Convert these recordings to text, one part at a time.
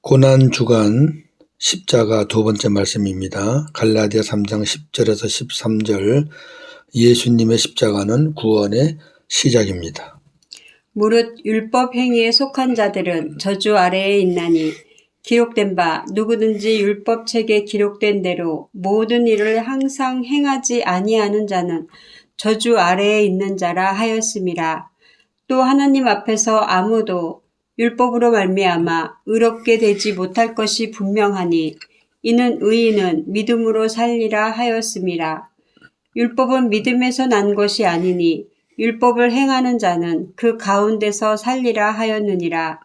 고난주간 십자가 두 번째 말씀입니다. 갈라디아 3장 10절에서 13절. 예수님의 십자가는 구원의 시작입니다. 무릇 율법 행위에 속한 자들은 저주 아래에 있나니 기록된 바 누구든지 율법책에 기록된 대로 모든 일을 항상 행하지 아니하는 자는 저주 아래에 있는 자라 하였음이라. 또 하나님 앞에서 아무도 율법으로 말미암아 의롭게 되지 못할 것이 분명하니 이는 의인은 믿음으로 살리라 하였음이라. 율법은 믿음에서 난 것이 아니니 율법을 행하는 자는 그 가운데서 살리라 하였느니라.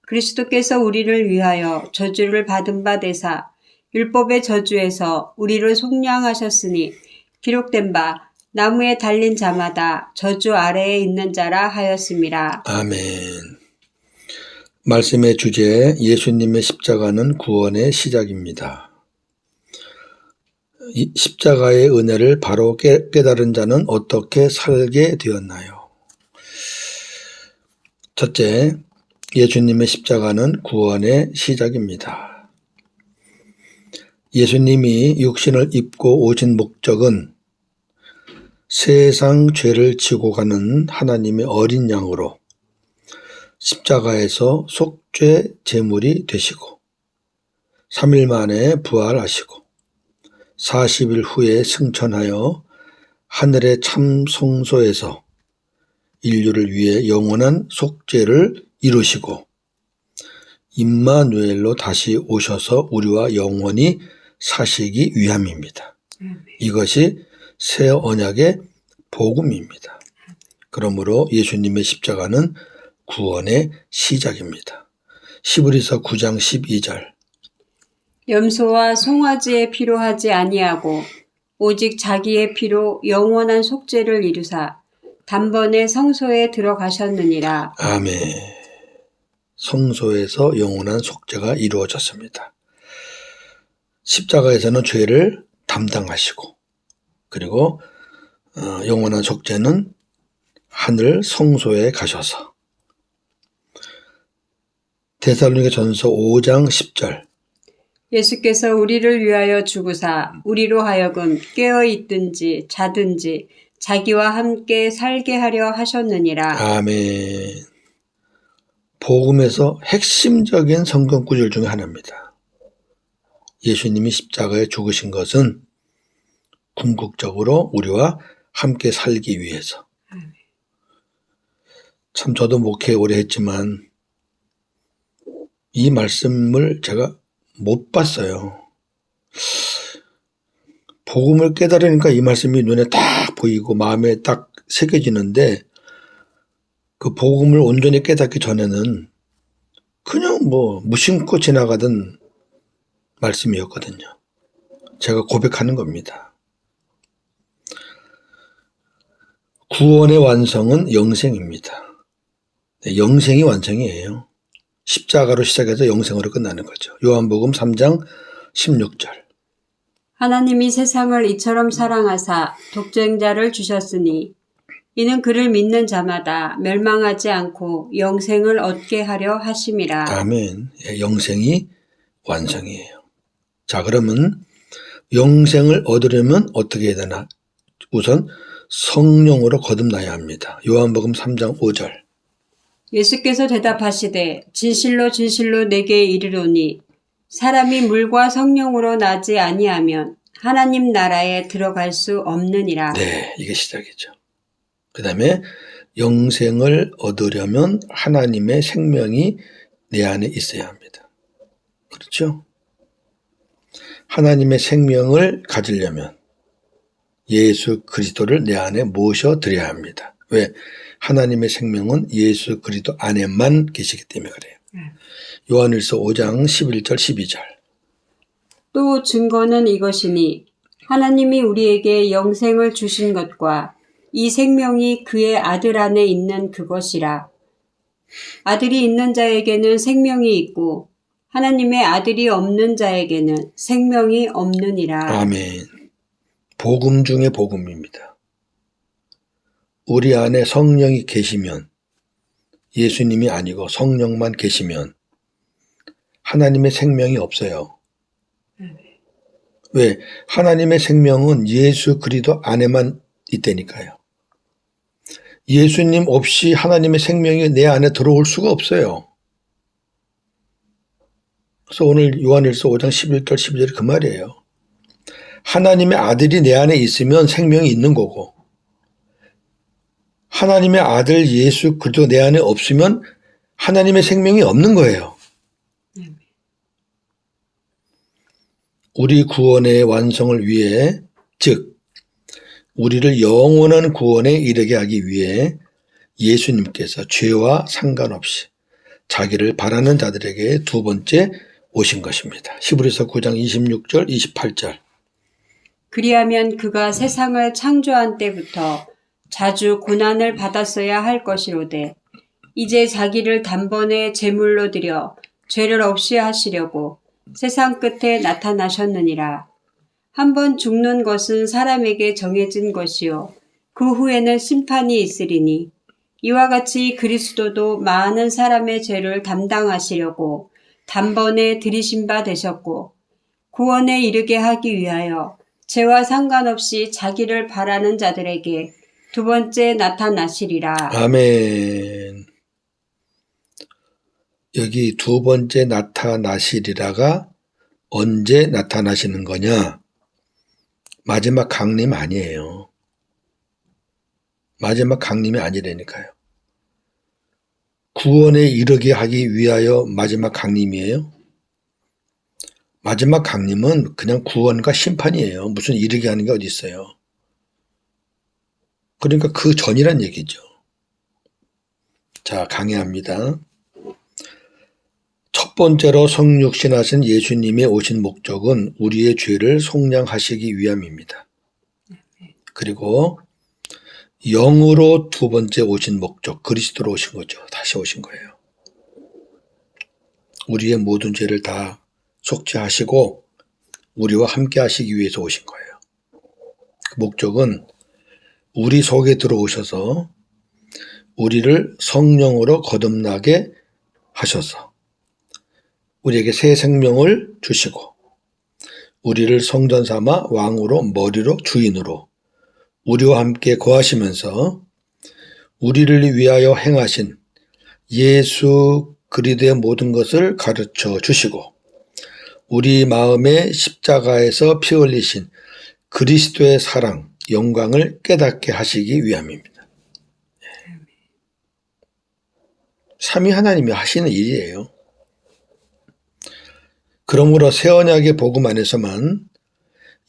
그리스도께서 우리를 위하여 저주를 받은 바 되사 율법의 저주에서 우리를 속량하셨으니 기록된 바 나무에 달린 자마다 저주 아래에 있는 자라 하였음이라. 아멘. 말씀의 주제, 예수님의 십자가는 구원의 시작입니다. 이 십자가의 은혜를 바로 깨달은 자는 어떻게 살게 되었나요? 첫째, 예수님의 십자가는 구원의 시작입니다. 예수님이 육신을 입고 오신 목적은 세상 죄를 지고 가는 하나님의 어린 양으로 십자가에서 속죄 제물이 되시고 3일 만에 부활하시고 40일 후에 승천하여 하늘의 참 성소에서 인류를 위해 영원한 속죄를 이루시고 임마누엘로 다시 오셔서 우리와 영원히 사시기 위함입니다. 이것이 새 언약의 복음입니다. 그러므로 예수님의 십자가는 구원의 시작입니다. 히브리서 9장 12절. 염소와 송아지의 피로 하지 아니하고 오직 자기의 피로 영원한 속죄를 이루사 단번에 성소에 들어가셨느니라. 아멘. 성소에서 영원한 속죄가 이루어졌습니다. 십자가에서는 죄를 담당하시고 그리고 영원한 속죄는 하늘 성소에 가셔서 데살로니가전서 5장 10절. 예수께서 우리를 위하여 죽으사 우리로 하여금 깨어있든지 자든지 자기와 함께 살게 하려 하셨느니라. 아멘. 복음에서 핵심적인 성경 구절 중에 하나입니다. 예수님이 십자가에 죽으신 것은 궁극적으로 우리와 함께 살기 위해서. 참 저도 목회 오래 했지만 이 말씀을 제가 못 봤어요. 복음을 깨달으니까 이 말씀이 눈에 딱 보이고 마음에 딱 새겨지는데 그 복음을 온전히 깨닫기 전에는 그냥 무심코 지나가던 말씀이었거든요. 제가 고백하는 겁니다. 구원의 완성은 영생입니다. 영생이 완성이에요. 십자가로 시작해서 영생으로 끝나는 거죠. 요한복음 3장 16절. 하나님이 세상을 이처럼 사랑하사 독생자를 주셨으니 이는 그를 믿는 자마다 멸망하지 않고 영생을 얻게 하려 하심이라. 아멘. 영생이 완성이에요. 자, 그러면 영생을 얻으려면 어떻게 해야 되나? 우선 성령으로 거듭나야 합니다. 요한복음 3장 5절. 예수께서 대답하시되 진실로 진실로 내게 이르노니 사람이 물과 성령으로 나지 아니하면 하나님 나라에 들어갈 수 없느니라. 네, 이게 시작이죠. 그 다음에 영생을 얻으려면 하나님의 생명이 내 안에 있어야 합니다. 그렇죠? 하나님의 생명을 가지려면 예수 그리스도를 내 안에 모셔드려야 합니다. 왜? 하나님의 생명은 예수 그리스도 안에만 계시기 때문에 그래요. 요한일서 5장 11절 12절. 또 증거는 이것이니 하나님이 우리에게 영생을 주신 것과 이 생명이 그의 아들 안에 있는 그것이라. 아들이 있는 자에게는 생명이 있고 하나님의 아들이 없는 자에게는 생명이 없느니라. 아멘. 복음 중에 복음입니다. 우리 안에 성령이 계시면, 예수님이 아니고 성령만 계시면 하나님의 생명이 없어요. 왜? 하나님의 생명은 예수 그리스도 안에만 있다니까요. 예수님 없이 하나님의 생명이 내 안에 들어올 수가 없어요. 그래서 오늘 요한일서 5장 11절 12절 그 말이에요. 하나님의 아들이 내 안에 있으면 생명이 있는 거고, 하나님의 아들 예수 그리스도 내 안에 없으면 하나님의 생명이 없는 거예요. 우리 구원의 완성을 위해, 즉 우리를 영원한 구원에 이르게 하기 위해 예수님께서 죄와 상관없이 자기를 바라는 자들에게 두 번째 오신 것입니다. 히브리서 9장 26절 28절. 그리하면 그가 세상을 창조한 때부터 자주 고난을 받았어야 할 것이로되 이제 자기를 단번에 제물로 드려 죄를 없이 하시려고 세상 끝에 나타나셨느니라. 한번 죽는 것은 사람에게 정해진 것이요 그 후에는 심판이 있으리니 이와 같이 그리스도도 많은 사람의 죄를 담당하시려고 단번에 들이신 바 되셨고 구원에 이르게 하기 위하여 죄와 상관없이 자기를 바라는 자들에게 두 번째 나타나시리라. 아멘. 여기 두 번째 나타나시리라가 언제 나타나시는 거냐? 마지막 강림 아니에요. 마지막 강림이 아니라니까요. 구원에 이르게 하기 위하여 마지막 강림이에요. 마지막 강림은 그냥 구원과 심판이에요. 무슨 이르게 하는 게 어디 있어요. 그러니까 그 전이란 얘기죠. 자, 강의합니다. 첫 번째로 성육신하신 예수님의 오신 목적은 우리의 죄를 속량하시기 위함입니다. 그리고 영으로 두 번째 오신 목적, 그리스도로 오신 거죠. 다시 오신 거예요. 우리의 모든 죄를 다 속죄하시고 우리와 함께 하시기 위해서 오신 거예요. 그 목적은 우리 속에 들어오셔서 우리를 성령으로 거듭나게 하셔서 우리에게 새 생명을 주시고 우리를 성전 삼아 왕으로 머리로 주인으로 우리와 함께 거하시면서 우리를 위하여 행하신 예수 그리스도의 모든 것을 가르쳐 주시고 우리 마음에 십자가에서 피 흘리신 그리스도의 사랑, 영광을 깨닫게 하시기 위함입니다. 삼위 하나님이 하시는 일이에요. 그러므로 새 언약의 복음 안에서만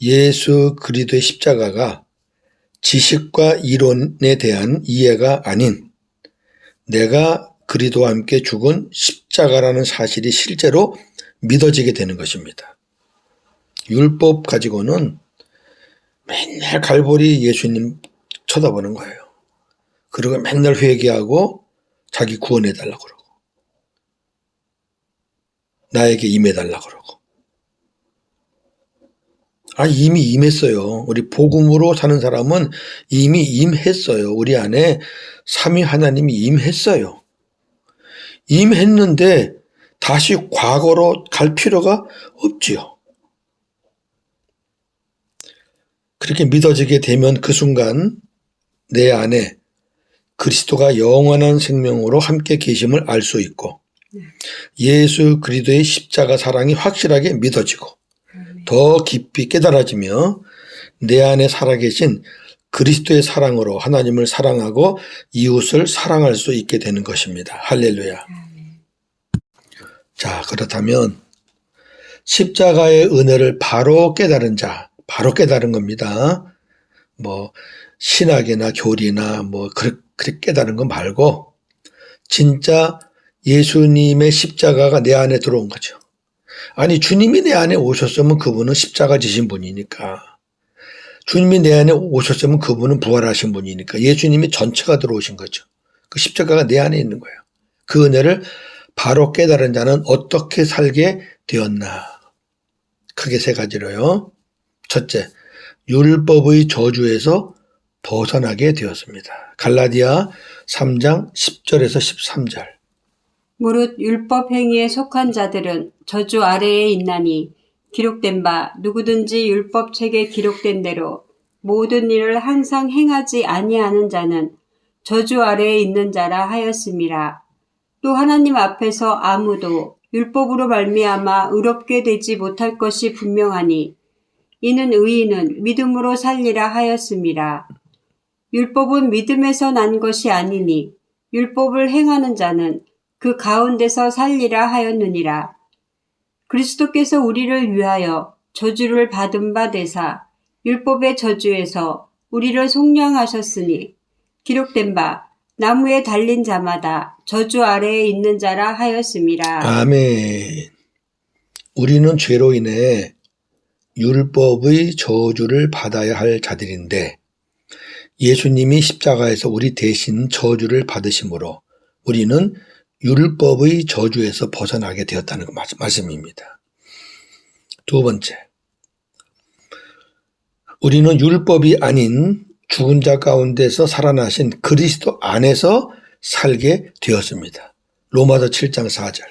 예수 그리스도의 십자가가 지식과 이론에 대한 이해가 아닌 내가 그리스도와 함께 죽은 십자가라는 사실이 실제로 믿어지게 되는 것입니다. 율법 가지고는 맨날 갈보리 예수님 쳐다보는 거예요. 그리고 맨날 회개하고 자기 구원해달라고 그러고 나에게 임해달라고 그러고 이미 임했어요. 우리 복음으로 사는 사람은 이미 임했어요. 우리 안에 삼위 하나님이 임했어요. 임했는데 다시 과거로 갈 필요가 없지요. 그렇게 믿어지게 되면 그 순간 내 안에 그리스도가 영원한 생명으로 함께 계심을 알 수 있고 예수 그리스도의 십자가 사랑이 확실하게 믿어지고 더 깊이 깨달아지며 내 안에 살아계신 그리스도의 사랑으로 하나님을 사랑하고 이웃을 사랑할 수 있게 되는 것입니다. 할렐루야. 자, 그렇다면 십자가의 은혜를 바로 깨달은 자, 바로 깨달은 겁니다. 신학이나 교리나 그렇게 깨달은 거 말고 진짜 예수님의 십자가가 내 안에 들어온 거죠. 아니, 주님이 내 안에 오셨으면 그분은 십자가 지신 분이니까. 주님이 내 안에 오셨으면 그분은 부활하신 분이니까. 예수님이 전체가 들어오신 거죠. 그 십자가가 내 안에 있는 거예요. 그 은혜를 바로 깨달은 자는 어떻게 살게 되었나. 크게 세 가지로요. 첫째, 율법의 저주에서 벗어나게 되었습니다. 갈라디아 3장 10절에서 13절. 무릇 율법 행위에 속한 자들은 저주 아래에 있나니 기록된 바 누구든지 율법 책에 기록된 대로 모든 일을 항상 행하지 아니하는 자는 저주 아래에 있는 자라 하였음이라. 또 하나님 앞에서 아무도 율법으로 말미암아 의롭게 되지 못할 것이 분명하니 이는 의인은 믿음으로 살리라 하였음이라. 율법은 믿음에서 난 것이 아니니 율법을 행하는 자는 그 가운데서 살리라 하였느니라. 그리스도께서 우리를 위하여 저주를 받은 바 되사 율법의 저주에서 우리를 속량하셨으니 기록된 바 나무에 달린 자마다 저주 아래에 있는 자라 하였음이라. 아멘. 우리는 죄로 인해 율법의 저주를 받아야 할 자들인데 예수님이 십자가에서 우리 대신 저주를 받으심으로 우리는 율법의 저주에서 벗어나게 되었다는 말씀입니다. 두 번째, 우리는 율법이 아닌 죽은 자 가운데서 살아나신 그리스도 안에서 살게 되었습니다. 로마서 7장 4절.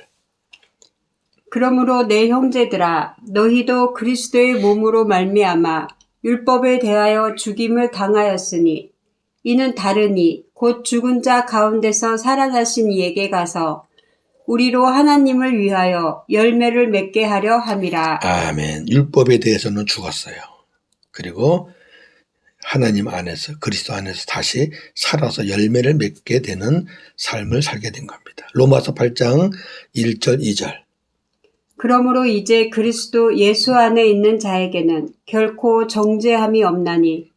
그러므로 내 형제들아 너희도 그리스도의 몸으로 말미암아 율법에 대하여 죽임을 당하였으니 이는 다르니 곧 죽은 자 가운데서 살아나신 이에게 가서 우리로 하나님을 위하여 열매를 맺게 하려 함이라. 아멘. 율법에 대해서는 죽었어요. 그리고 하나님 안에서 그리스도 안에서 다시 살아서 열매를 맺게 되는 삶을 살게 된 겁니다. 로마서 8장 1절 2절. 그러므로 이제 그리스도 예수 안에 있는 자에게는 결코 정죄함이 없나니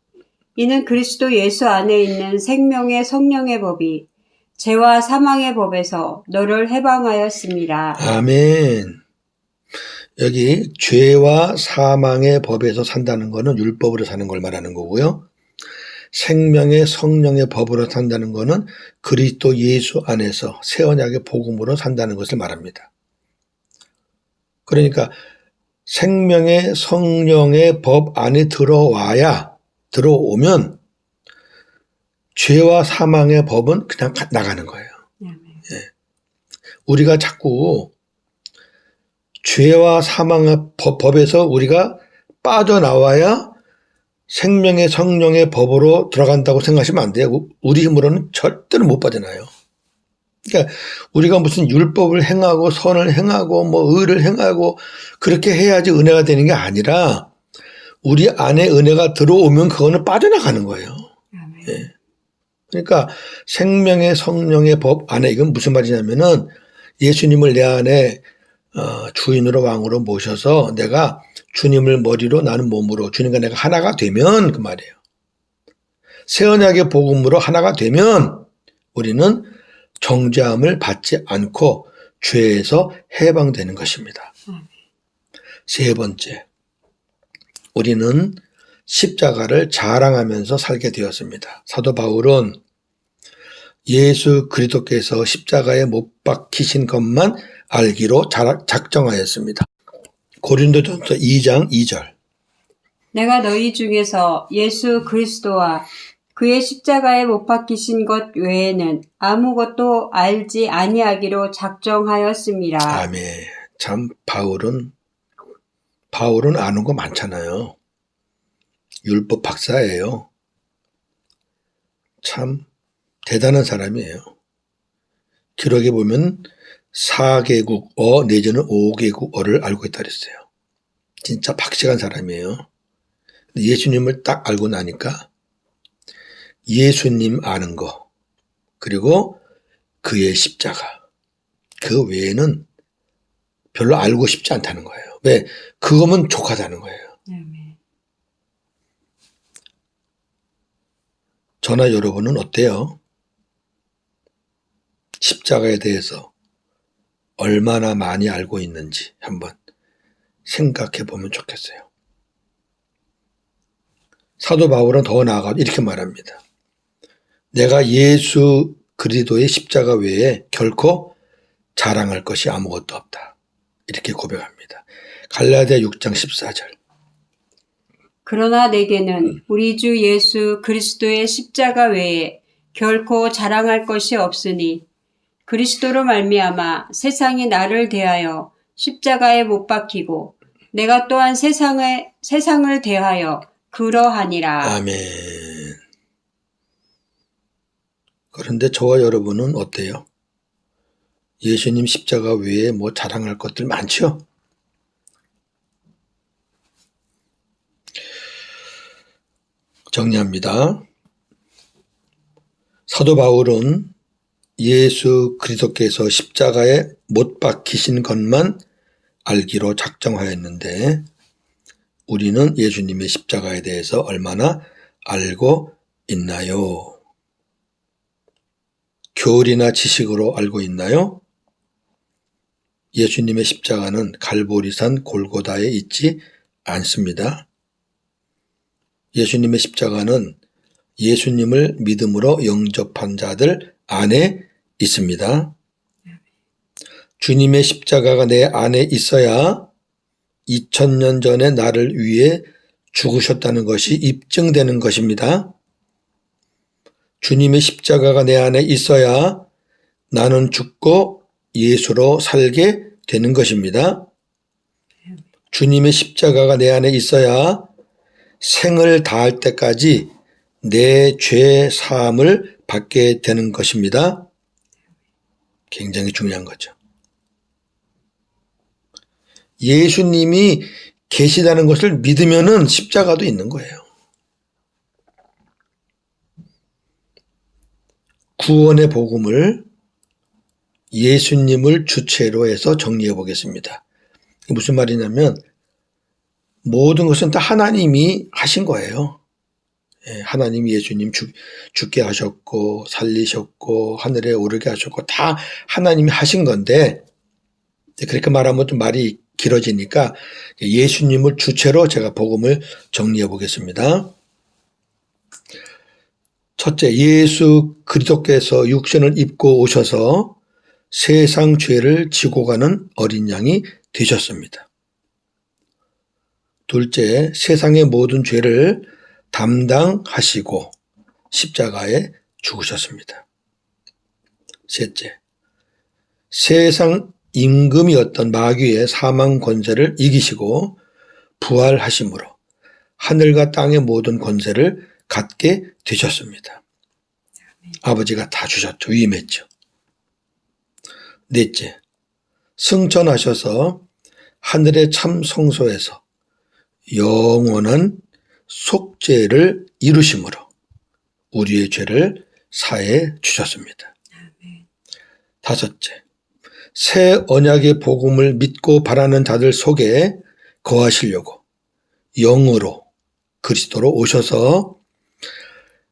이는 그리스도 예수 안에 있는 생명의 성령의 법이 죄와 사망의 법에서 너를 해방하였습니다. 아멘. 여기 죄와 사망의 법에서 산다는 것은 율법으로 사는 걸 말하는 거고요. 생명의 성령의 법으로 산다는 것은 그리스도 예수 안에서 새 언약의 복음으로 산다는 것을 말합니다. 그러니까 생명의 성령의 법 안에 들어오면 죄와 사망의 법은 그냥 나가는 거예요. 예. 우리가 자꾸 죄와 사망의 법에서 우리가 빠져나와야 생명의 성령의 법으로 들어간다고 생각하시면 안 돼요. 우리 힘으로는 절대로 못 빠져나요. 그러니까 우리가 무슨 율법을 행하고 선을 행하고 뭐 의를 행하고 그렇게 해야지 은혜가 되는 게 아니라 우리 안에 은혜가 들어오면 그거는 빠져나가는 거예요. 예. 그러니까 생명의 성령의 법 안에 이건 무슨 말이냐면은 예수님을 내 안에 주인으로 왕으로 모셔서 내가 주님을 머리로 나는 몸으로 주님과 내가 하나가 되면 그 말이에요. 새 언약의 복음으로 하나가 되면 우리는 정죄함을 받지 않고 죄에서 해방되는 것입니다. 세 번째, 우리는 십자가를 자랑하면서 살게 되었습니다. 사도 바울은 예수 그리스도께서 십자가에 못 박히신 것만 알기로 작정하였습니다. 고린도전서 2장 2절. 내가 너희 중에서 예수 그리스도와 그의 십자가에 못 박히신 것 외에는 아무것도 알지 아니하기로 작정하였습니다. 아멘. 참 바울은 아는 거 많잖아요. 율법 박사예요. 참 대단한 사람이에요. 기록에 보면 4개국어 내지는 5개국어를 알고 있다 그랬어요. 진짜 박식한 사람이에요. 예수님을 딱 알고 나니까 예수님 아는 거 그리고 그의 십자가 그 외에는 별로 알고 싶지 않다는 거예요. 왜? 그거면 족하다는 거예요. 저나 여러분은 어때요? 십자가에 대해서 얼마나 많이 알고 있는지 한번 생각해 보면 좋겠어요. 사도 바울은 더 나아가 이렇게 말합니다. 내가 예수 그리스도의 십자가 외에 결코 자랑할 것이 아무것도 없다. 이렇게 고백합니다. 갈라디아 6장 14절. 그러나 내게는 우리 주 예수 그리스도의 십자가 외에 결코 자랑할 것이 없으니 그리스도로 말미암아 세상이 나를 대하여 십자가에 못 박히고 내가 또한 세상을 대하여 그러하니라. 아멘. 그런데 저와 여러분은 어때요? 예수님 십자가 외에 뭐 자랑할 것들 많죠? 정리합니다. 사도 바울은 예수 그리스도께서 십자가에 못 박히신 것만 알기로 작정하였는데 우리는 예수님의 십자가에 대해서 얼마나 알고 있나요? 교리나 지식으로 알고 있나요? 예수님의 십자가는 갈보리산 골고다에 있지 않습니다. 예수님의 십자가는 예수님을 믿음으로 영접한 자들 안에 있습니다. 주님의 십자가가 내 안에 있어야 2000년 전에 나를 위해 죽으셨다는 것이 입증되는 것입니다. 주님의 십자가가 내 안에 있어야 나는 죽고 예수로 살게 되는 것입니다. 주님의 십자가가 내 안에 있어야 생을 다할 때까지 내 죄 사함을 받게 되는 것입니다. 굉장히 중요한 거죠. 예수님이 계시다는 것을 믿으면은 십자가도 있는 거예요. 구원의 복음을 예수님을 주체로 해서 정리해 보겠습니다. 무슨 말이냐면 모든 것은 다 하나님이 하신 거예요. 하나님이 예수님 죽게 하셨고 살리셨고 하늘에 오르게 하셨고 다 하나님이 하신 건데 그렇게 말하면 좀 말이 길어지니까 예수님을 주체로 제가 복음을 정리해 보겠습니다. 첫째, 예수 그리스도께서 육신을 입고 오셔서 세상 죄를 지고 가는 어린 양이 되셨습니다. 둘째, 세상의 모든 죄를 담당하시고 십자가에 죽으셨습니다. 셋째, 세상 임금이었던 마귀의 사망 권세를 이기시고 부활하심으로 하늘과 땅의 모든 권세를 갖게 되셨습니다. 아버지가 다 주셨죠. 위임했죠. 넷째, 승천하셔서 하늘의 참 성소에서 영원한 속죄를 이루심으로 우리의 죄를 사해 주셨습니다. 다섯째, 새 언약의 복음을 믿고 바라는 자들 속에 거하시려고 영으로 그리스도로 오셔서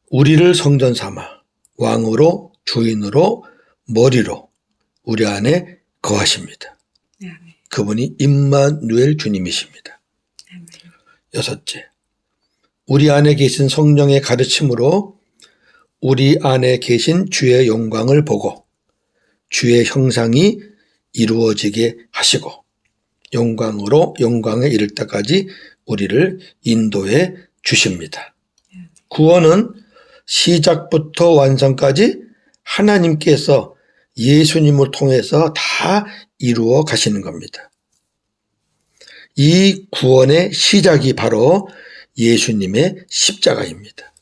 우리를 성전 삼아 왕으로 주인으로 머리로 우리 안에 거하십니다. 그분이 임마누엘 주님이십니다. 여섯째, 우리 안에 계신 성령의 가르침으로 우리 안에 계신 주의 영광을 보고 주의 형상이 이루어지게 하시고 영광으로 영광에 이를 때까지 우리를 인도해 주십니다. 구원은 시작부터 완성까지 하나님께서 예수님을 통해서 다 이루어 가시는 겁니다. 이 구원의 시작이 바로 예수님의 십자가입니다.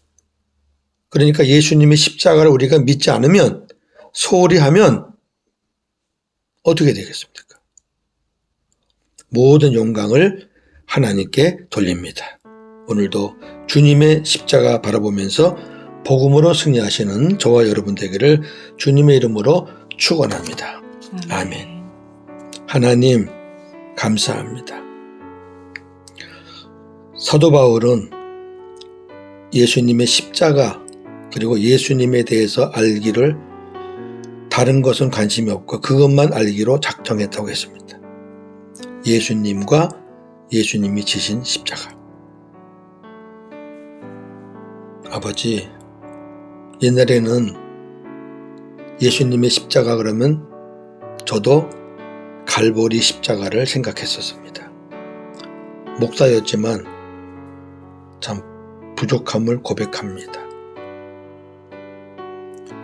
그러니까 예수님의 십자가를 우리가 믿지 않으면 소홀히 하면 어떻게 되겠습니까? 모든 영광을 하나님께 돌립니다. 오늘도 주님의 십자가 바라보면서 복음으로 승리하시는 저와 여러분 되기를 주님의 이름으로 축원합니다. 아멘. 하나님 감사합니다. 사도 바울은 예수님의 십자가 그리고 예수님에 대해서 알기를 다른 것은 관심이 없고 그것만 알기로 작정했다고 했습니다. 예수님과 예수님이 지신 십자가. 아버지, 옛날에는 예수님의 십자가 그러면 저도 갈보리 십자가를 생각했었습니다. 목사였지만 참 부족함을 고백합니다.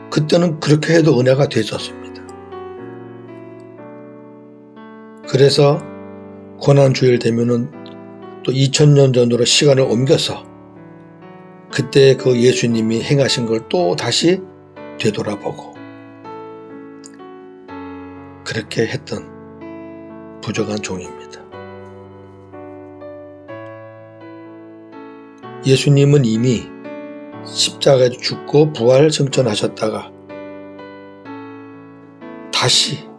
그때는 그렇게 해도 은혜가 됐었습니다. 그래서 고난주일 되면은 또 2000년 전으로 시간을 옮겨서 그때 그 예수님이 행하신 걸 또 다시 되돌아보고 그렇게 했던 부족한 종입니다. 예수님은 이미 십자가에 죽고 부활 승천하셨다가 다시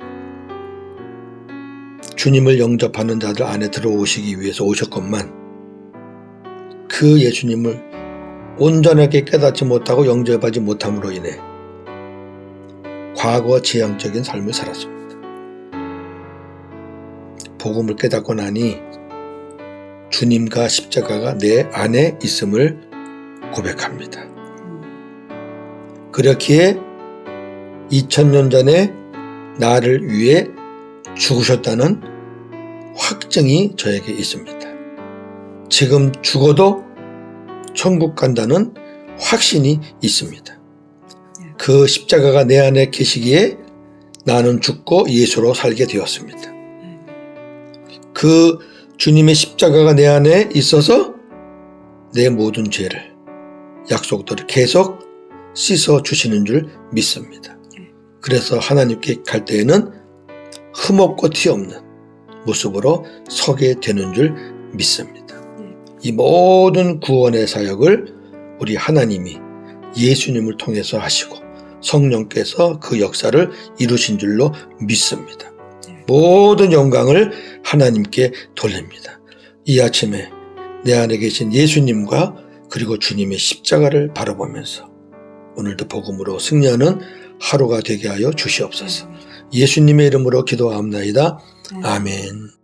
주님을 영접하는 자들 안에 들어오시기 위해서 오셨건만 그 예수님을 온전하게 깨닫지 못하고 영접하지 못함으로 인해 과거 지향적인 삶을 살았습니다. 복음을 깨닫고 나니 주님과 십자가가 내 안에 있음을 고백합니다. 그렇기에 2000년 전에 나를 위해 죽으셨다는 확증이 저에게 있습니다. 지금 죽어도 천국 간다는 확신이 있습니다. 그 십자가가 내 안에 계시기에 나는 죽고 예수로 살게 되었습니다. 그 주님의 십자가가 내 안에 있어서 내 모든 죄를 약속대로 계속 씻어 주시는 줄 믿습니다. 그래서 하나님께 갈 때에는 흠없고 티없는 모습으로 서게 되는 줄 믿습니다. 이 모든 구원의 사역을 우리 하나님이 예수님을 통해서 하시고 성령께서 그 역사를 이루신 줄로 믿습니다. 모든 영광을 하나님께 돌립니다. 이 아침에 내 안에 계신 예수님과 그리고 주님의 십자가를 바라보면서 오늘도 복음으로 승리하는 하루가 되게 하여 주시옵소서. 예수님의 이름으로 기도하옵나이다. 아멘.